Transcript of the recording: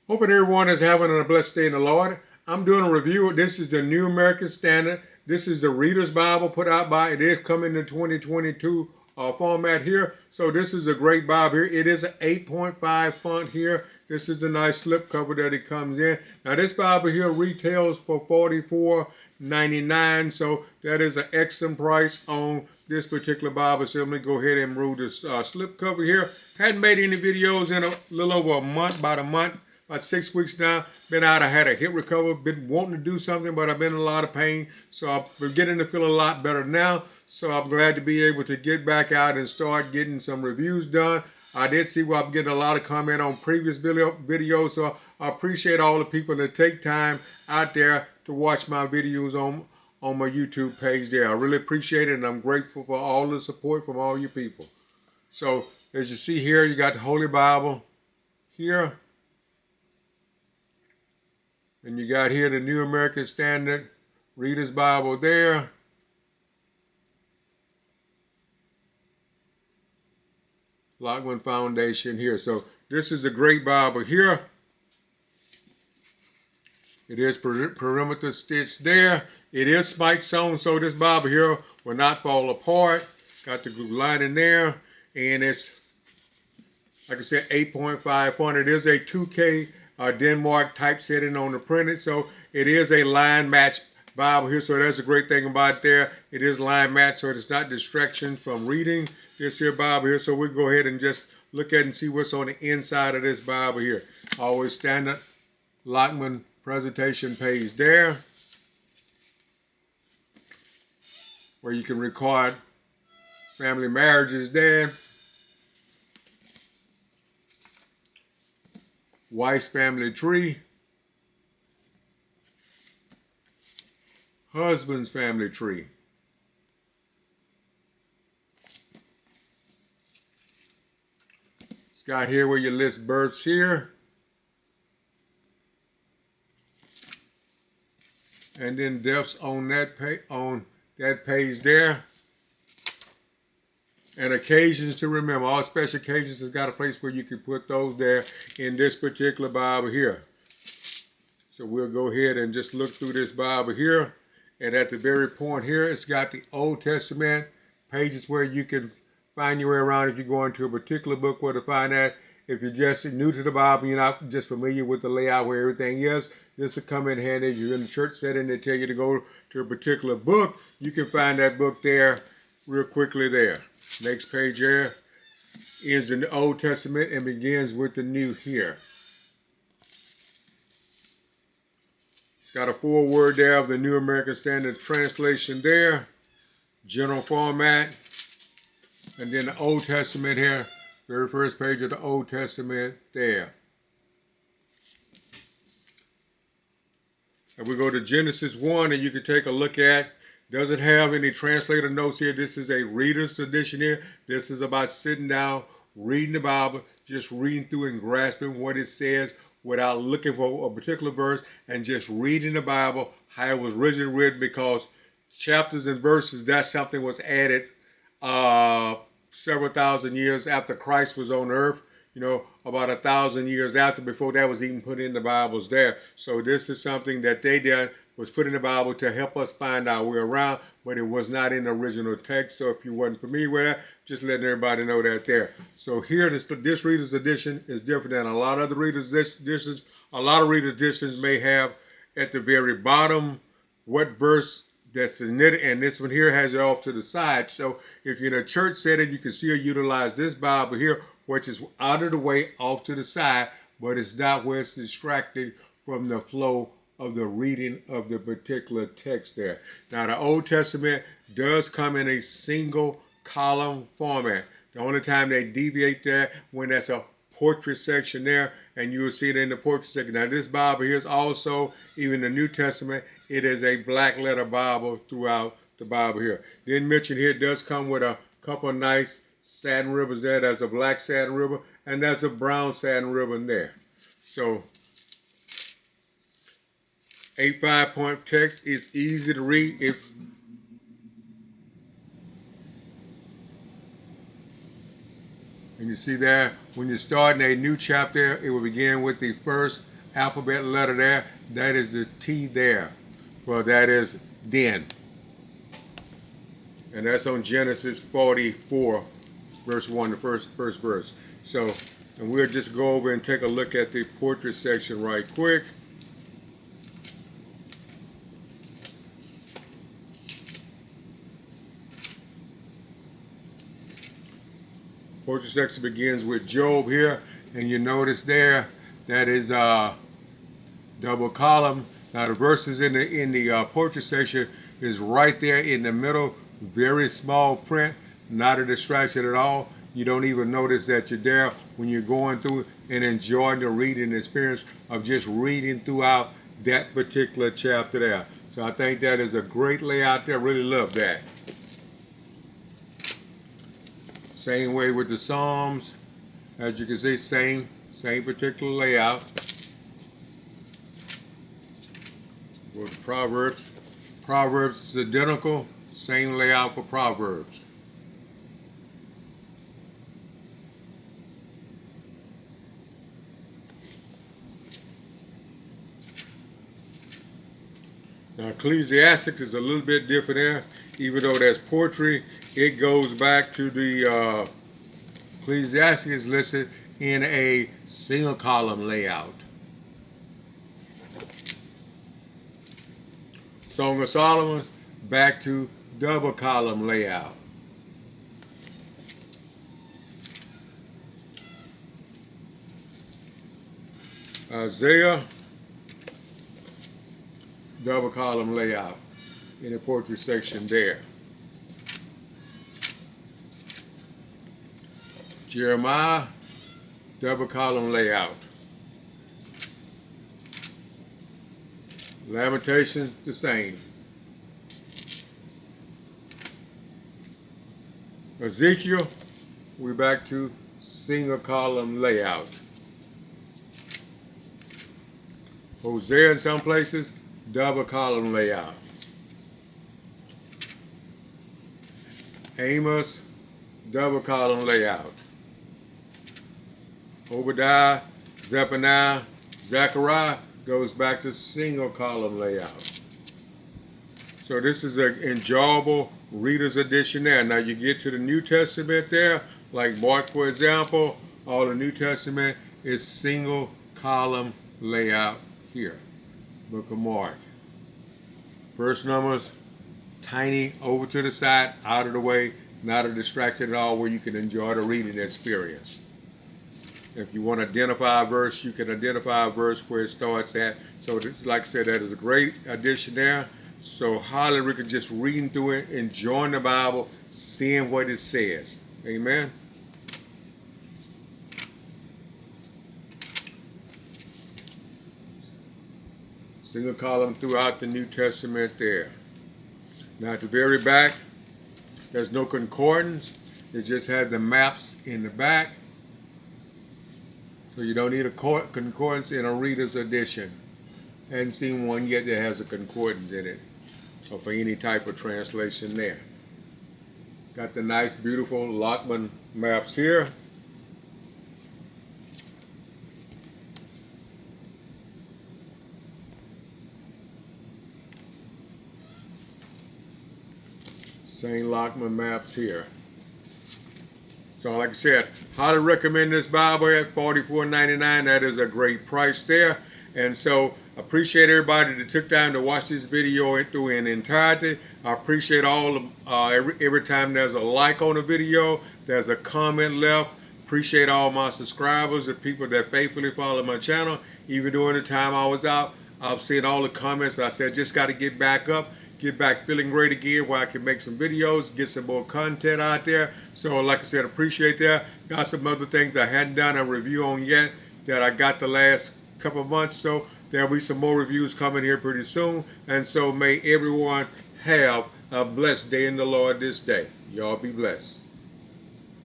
Hoping everyone is having a blessed day in the Lord. I'm doing a review. This is the New American Standard. This is the Reader's Bible put out by, it is coming in 2022 format here. So this is a great Bible here. It is an 8.5 font here. This is the nice slipcover that it comes in. Now this Bible here retails for $44.99. So that is an excellent price on this particular Bible. So let me go ahead and remove this slipcover here. Hadn't made any videos in a little over a month, about 6 weeks now. Been out, I had a hip recovery, been wanting to do something, but I've been in a lot of pain. So I've been getting to feel a lot better now. So I'm glad to be able to get back out and start getting some reviews done. I did see where I'm getting a lot of comment on previous videos. So I appreciate all the people that take time out there to watch my videos on my YouTube page there. I really appreciate it, and I'm grateful for all the support from all you people. So as you see here, you got the Holy Bible here. And you got here the New American Standard Reader's Bible there. Lockman Foundation here. So this is a great Bible here. It is perimeter stitched there. It is spike sewn, so this Bible here will not fall apart. Got the glue line in there. And it's, like I said, 8.5 font. It is a 2K Denmark typesetting on the printed, so it is a line match Bible here. So that's a great thing about it there. It is line match, so it's not distractions from reading this here Bible here. So we'll go ahead and just look at and see what's on the inside of this Bible here. Always standard Lockman presentation page there, where you can record family marriages there. Wife's family tree. Husband's family tree. It's got here where you list births here. And then deaths on that page there. And occasions to remember. All special occasions has got a place where you can put those there in this particular Bible here. So we'll go ahead and just look through this Bible here. And at the very point here, it's got the Old Testament pages where you can find your way around if you go into a particular book where to find that. If you're just new to the Bible, you're not just familiar with the layout where everything is, this will come in handy. If you're in the church setting, they tell you to go to a particular book. You can find that book there real quickly there. Next page here is the Old Testament and begins with the New here. It's got a foreword there of the New American Standard Translation there, general format, and then the Old Testament here, very first page of the Old Testament there. And we go to Genesis 1, and you can take a look at. Doesn't have any translator notes here. This is a reader's edition here. This is about sitting down, reading the Bible, just reading through and grasping what it says without looking for a particular verse, and just reading the Bible how it was originally written, because chapters and verses, that's something was added several thousand years after Christ was on earth. You know, about 1,000 years after, before that was even put in the Bibles there. So this is something that they did, was put in the Bible to help us find our way around, but it was not in the original text. So if you wasn't familiar with that, just letting everybody know that there. So here, this reader's edition is different than a lot of the reader's editions. A lot of reader's editions may have at the very bottom what verse that's in it, and this one here has it off to the side. So if you're in a church setting, you can still utilize this Bible here, which is out of the way, off to the side, but it's not where it's distracted from the flow of the reading of the particular text there. Now, the Old Testament does come in a single column format. The only time they deviate there when that's a portrait section there, and you will see it in the portrait section. Now, this Bible here is also, even the New Testament, it is a black letter Bible throughout the Bible here. Didn't mention here, it does come with a couple of nice satin ribbons there. There's a black satin ribbon, and there's a brown satin ribbon there. So 8.5 point text is easy to read. And you see there, when you're starting a new chapter, it will begin with the first alphabet letter there, that is the T there. Well, that is then. And that's on Genesis 44, verse 1, the first verse. So, and we'll just go over and take a look at the portrait section right quick. Portrait section begins with Job here, and you notice there that is double column. Now the verses in the portrait section is right there in the middle, very small print, not a distraction at all. You don't even notice that you're there when you're going through and enjoying the reading experience of just reading throughout that particular chapter there. So I think that is a great layout there. Really love that. Same way with the Psalms. As you can see, same particular layout. With the Proverbs. Proverbs is identical. Same layout for Proverbs. Now Ecclesiastes is a little bit different there. Even though that's poetry, it goes back to the Ecclesiastes is listed in a single column layout. Song of Solomon, back to double column layout. Isaiah, double column layout in the poetry section there. Jeremiah, double column layout. Lamentations, the same. Ezekiel, we're back to single column layout. Hosea in some places, double column layout. Amos, double column layout. Obadiah, Zephaniah, Zechariah goes back to single column layout. So this is an enjoyable reader's edition there. Now you get to the New Testament there, like Mark for example, all the New Testament is single column layout here. Book of Mark. Verse numbers, tiny, over to the side, out of the way, not a distraction at all, where you can enjoy the reading experience. If you want to identify a verse, you can identify a verse where it starts at. So this, like I said, that is a great addition there. So highly recommend just reading through it, enjoying the Bible, seeing what it says. Amen. Single column throughout the New Testament there. Now at the very back, there's no concordance. It just has the maps in the back. So you don't need a concordance in a reader's edition. I hadn't seen one yet that has a concordance in it, or for any type of translation there. Got the nice, beautiful Lockman maps here. Same Lockman maps here. So like I said, highly recommend this Bible at $44.99. That is a great price there. And so appreciate everybody that took time to watch this video through in entirety. I appreciate all every time there's a like on the video, there's a comment left. Appreciate all my subscribers, the people that faithfully follow my channel. Even during the time I was out, I've seen all the comments. I said, just got to get back up. Get back feeling great again where I can make some videos, get some more content out there. So like I said, appreciate that. Got some other things I hadn't done a review on yet that I got the last couple of months. So there'll be some more reviews coming here pretty soon. And so may everyone have a blessed day in the Lord this day. Y'all be blessed.